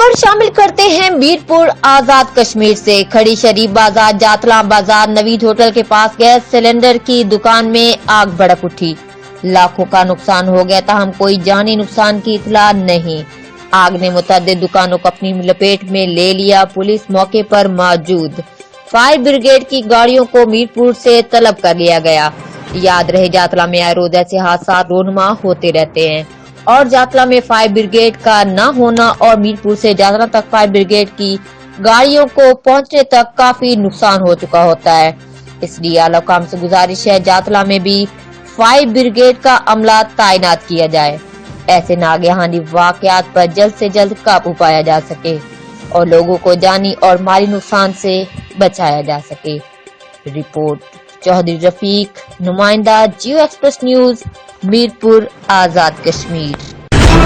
खबर शामिल करते हैं मीरपुर आजाद कश्मीर से। खड़ी शरीफ बाजार, जातला बाजार, नवीद होटल के पास गैस सिलेंडर की दुकान में आग भड़क उठी। लाखों का नुकसान हो गया, ताहम कोई जानी नुकसान की इतला नहीं। आग ने मुतअद्दिद दुकानों को अपनी लपेट में ले लिया। पुलिस मौके पर मौजूद। फायर ब्रिगेड की गाड़ियों को मीरपुर से तलब कर लिया गया। याद रहे, जातला में आए रोज ऐसे हादसा रोनुमा होते रहते हैं और जातला में फायर ब्रिगेड का न होना और मीरपुर से जातला तक फायर ब्रिगेड की गाड़ियों को पहुंचने तक काफी नुकसान हो चुका होता है। इसलिए आला हुकाम से गुजारिश है, जातला में भी फायर ब्रिगेड का अमला तैनात किया जाए। ऐसे नागहानी वाकयात पर जल्द से जल्द काबू पाया जा सके और लोगों को जानी और माली नुकसान से बचाया जा सके। रिपोर्ट चौधरी रफीक, नुमाइंदा, जियो एक्सप्रेस न्यूज, मीरपुर, आजाद कश्मीर।